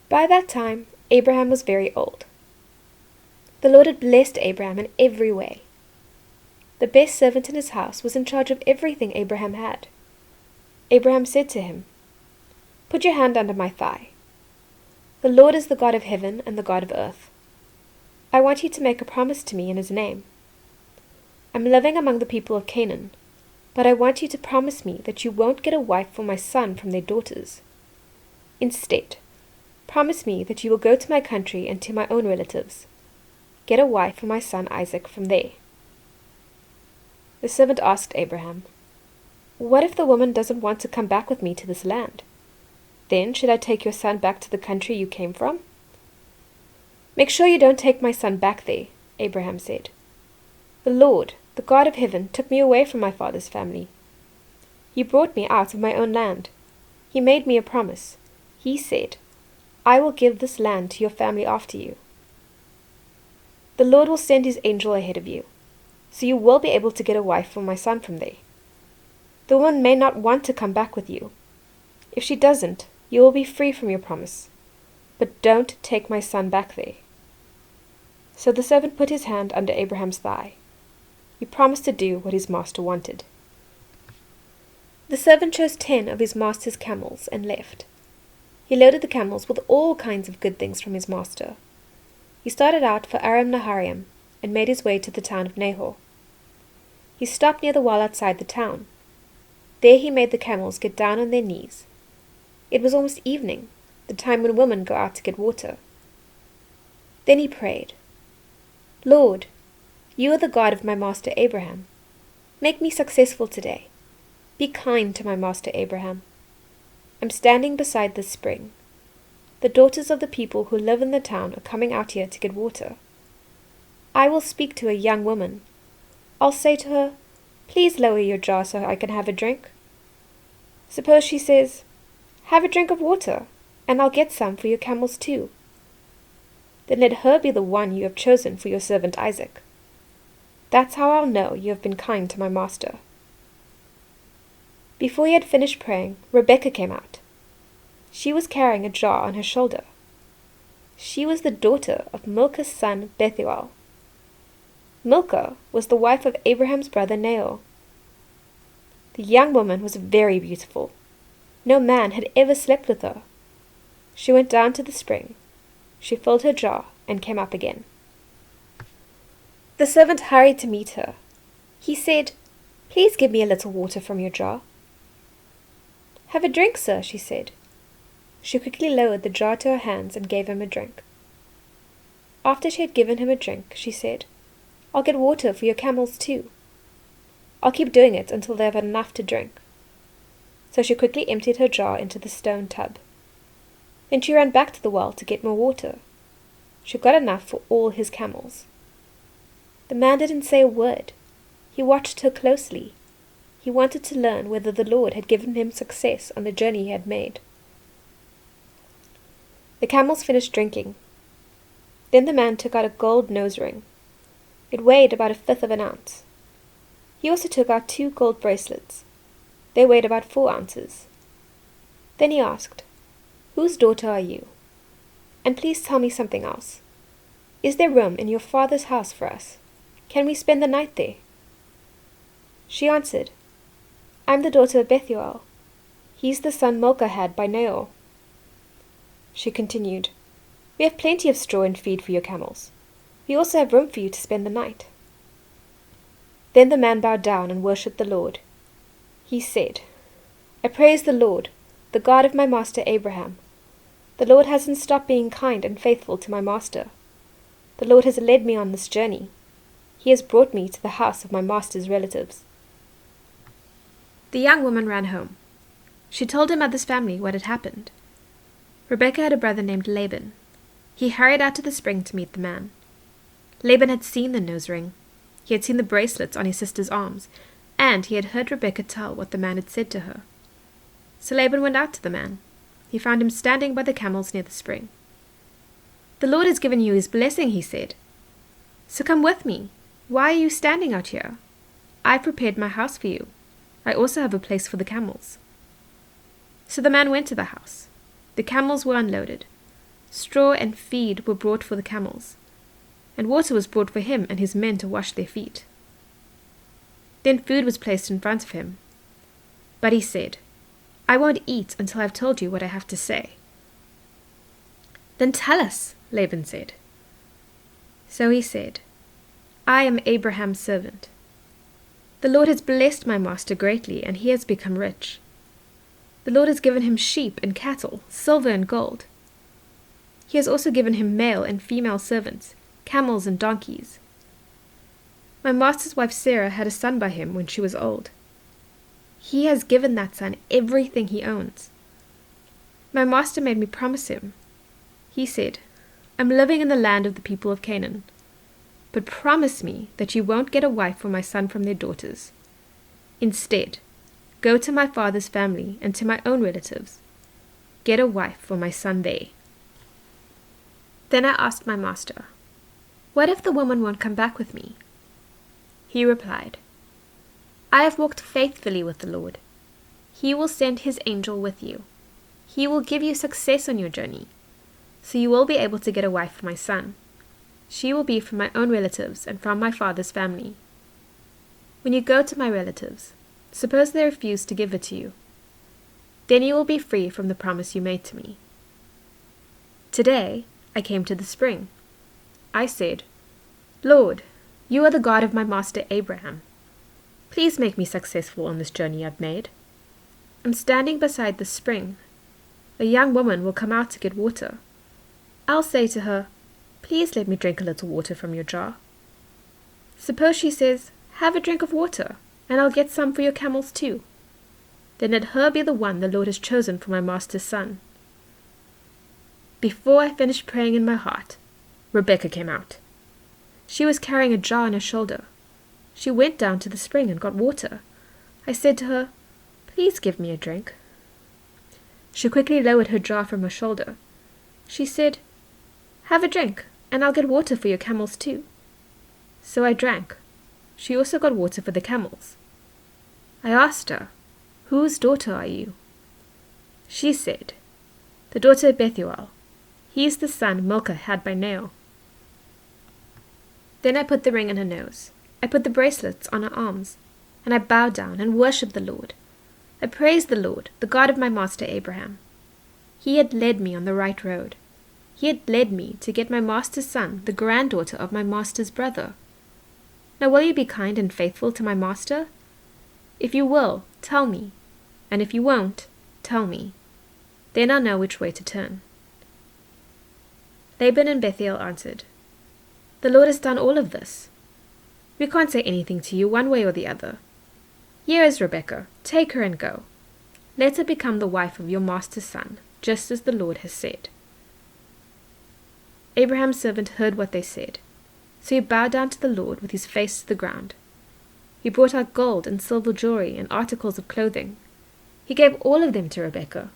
By that time, Abraham was very old. The Lord had blessed Abraham in every way. The best servant in his house was in charge of everything Abraham had. Abraham said to him, "Put your hand under my thigh. The Lord is the God of heaven and the God of earth. I want you to make a promise to me in his name. I'm living among the people of Canaan, but I want you to promise me that you won't get a wife for my son from their daughters. Instead, promise me that you will go to my country and to my own relatives. Get a wife for my son Isaac from there." The servant asked Abraham, "What if the woman doesn't want to come back with me to this land? Then should I take your son back to the country you came from?" "Make sure you don't take my son back there," Abraham said. "The Lord, the God of heaven, took me away from my father's family. He brought me out of my own land. He made me a promise. He said, 'I will give this land to your family after you.' The Lord will send his angel ahead of you, so you will be able to get a wife for my son from there. The woman may not want to come back with you. If she doesn't, you will be free from your promise. But don't take my son back there." So the servant put his hand under Abraham's thigh. He promised to do what his master wanted. The servant chose 10 of his master's camels and left. He loaded the camels with all kinds of good things from his master. He started out for Aram Naharaim and made his way to the town of Nahor. He stopped near the well outside the town. There he made the camels get down on their knees. It was almost evening, the time when women go out to get water. Then he prayed, "Lord, you are the God of my master Abraham. Make me successful today. Be kind to my master Abraham. I'm standing beside this spring. The daughters of the people who live in the town are coming out here to get water. I will speak to a young woman. I'll say to her, 'Please lower your jar so I can have a drink.' Suppose she says, 'Have a drink of water, and I'll get some for your camels too.' Then let her be the one you have chosen for your servant Isaac. That's how I'll know you have been kind to my master." Before he had finished praying, Rebekah came out. She was carrying a jar on her shoulder. She was the daughter of Milcah's son Bethuel. Milcah was the wife of Abraham's brother Nahor. The young woman was very beautiful. No man had ever slept with her. She went down to the spring. She filled her jar and came up again. The servant hurried to meet her. He said, "Please give me a little water from your jar." "Have a drink, sir," she said. She quickly lowered the jar to her hands and gave him a drink. After she had given him a drink, she said, "I'll get water for your camels too. I'll keep doing it until they have had enough to drink." So she quickly emptied her jar into the stone tub. Then she ran back to the well to get more water. She got enough for all his camels. The man didn't say a word. He watched her closely. He wanted to learn whether the Lord had given him success on the journey he had made. The camels finished drinking. Then the man took out a gold nose ring. It weighed about 1/5 of an ounce. He also took out 2 gold bracelets. They weighed about 4 ounces. Then he asked, "Whose daughter are you? And please tell me something else. Is there room in your father's house for us? Can we spend the night there?" She answered, "I'm the daughter of Bethuel. He's the son Milcah had by Nahor." She continued, "We have plenty of straw and feed for your camels. We also have room for you to spend the night." Then the man bowed down and worshipped the Lord. He said, "I praise the Lord, the God of my master Abraham. The Lord hasn't stopped being kind and faithful to my master. The Lord has led me on this journey. He has brought me to the house of my master's relatives." The young woman ran home. She told her mother's family what had happened. Rebekah had a brother named Laban. He hurried out to the spring to meet the man. Laban had seen the nose ring. He had seen the bracelets on his sister's arms, and he had heard Rebekah tell what the man had said to her. So Laban went out to the man. He found him standing by the camels near the spring. "The Lord has given you his blessing," he said. "So come with me. Why are you standing out here? I've prepared my house for you. I also have a place for the camels." So the man went to the house. The camels were unloaded. Straw and feed were brought for the camels, and water was brought for him and his men to wash their feet. Then food was placed in front of him. But he said, "I won't eat until I've told you what I have to say." "Then tell us," Laban said. So he said, "I am Abraham's servant. The Lord has blessed my master greatly, and he has become rich. The Lord has given him sheep and cattle, silver and gold. He has also given him male and female servants, camels and donkeys. My master's wife Sarah had a son by him when she was old. He has given that son everything he owns. My master made me promise him. He said, 'I'm living in the land of the people of Canaan, but promise me that you won't get a wife for my son from their daughters. Instead, go to my father's family and to my own relatives. Get a wife for my son there.' Then I asked my master, 'What if the woman won't come back with me?' He replied, 'I have walked faithfully with the Lord. He will send his angel with you. He will give you success on your journey, so you will be able to get a wife for my son. She will be from my own relatives and from my father's family. When you go to my relatives, suppose they refuse to give it to you. Then you will be free from the promise you made to me.' Today I came to the spring. I said, 'Lord, you are the God of my master Abraham. Please make me successful on this journey I've made. I'm standing beside the spring. A young woman will come out to get water. I'll say to her, "Please let me drink a little water from your jar." Suppose she says, "Have a drink of water, and I'll get some for your camels too." Then let her be the one the Lord has chosen for my master's son.' Before I finished praying in my heart, Rebekah came out. She was carrying a jar on her shoulder. She went down to the spring and got water. I said to her, 'Please give me a drink.' She quickly lowered her jar from her shoulder. She said, 'Have a drink, and I'll get water for your camels too.' So I drank. She also got water for the camels. I asked her, 'Whose daughter are you?' She said, 'The daughter of Bethuel. He is the son Milcah had by Nael.' Then I put the ring in her nose. I put the bracelets on her arms, and I bowed down and worshipped the Lord. I praised the Lord, the God of my master Abraham. He had led me on the right road. He had led me to get my master's son, the granddaughter of my master's brother. Now will you be kind and faithful to my master? If you will, tell me, and if you won't, tell me. Then I'll know which way to turn." Laban and Bethuel answered, "The Lord has done all of this. We can't say anything to you one way or the other. Here is Rebekah. Take her and go. Let her become the wife of your master's son, just as the Lord has said." Abraham's servant heard what they said, so he bowed down to the Lord with his face to the ground. He brought out gold and silver jewelry and articles of clothing. He gave all of them to Rebekah.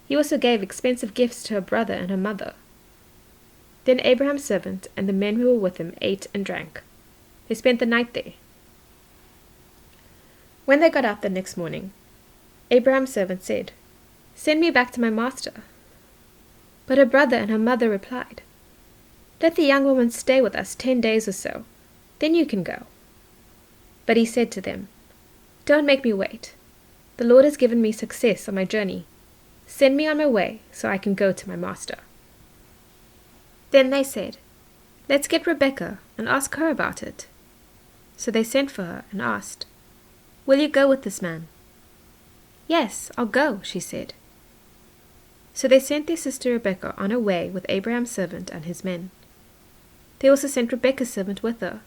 He also gave expensive gifts to her brother and her mother. Then Abraham's servant and the men who were with him ate and drank. They spent the night there. When they got up the next morning, Abraham's servant said, "Send me back to my master." But her brother and her mother replied, "Let the young woman stay with us 10 days or so, then you can go." But he said to them, "Don't make me wait. The Lord has given me success on my journey. Send me on my way so I can go to my master." Then they said, "Let's get Rebekah and ask her about it." So they sent for her and asked, "Will you go with this man?" "Yes, I'll go," she said. So they sent their sister Rebekah on her way with Abraham's servant and his men. They also sent Rebekah's servant with her,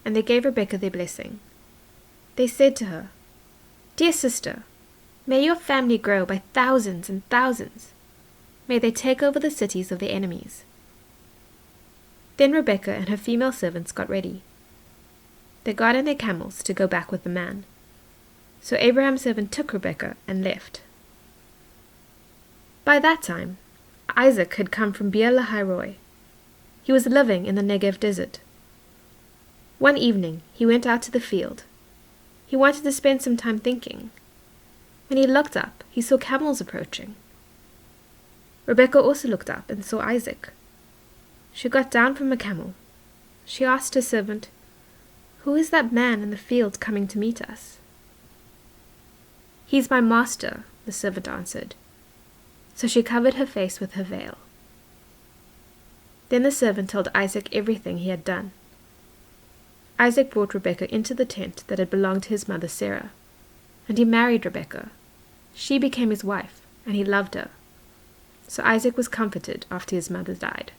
and they gave Rebekah their blessing. They said to her, "Dear sister, may your family grow by thousands and thousands. May they take over the cities of their enemies." Then Rebekah and her female servants got ready. They got on their camels to go back with the man. So Abraham's servant took Rebekah and left. By that time, Isaac had come from Beer Lahai-roi. He was living in the Negev desert. One evening, he went out to the field. He wanted to spend some time thinking. When he looked up, he saw camels approaching. Rebekah also looked up and saw Isaac. She got down from her camel. She asked her servant, "Who is that man in the field coming to meet us?" "He's my master," the servant answered. So she covered her face with her veil. Then the servant told Isaac everything he had done. Isaac brought Rebekah into the tent that had belonged to his mother Sarah, and he married Rebekah. She became his wife, and he loved her. So Isaac was comforted after his mother died.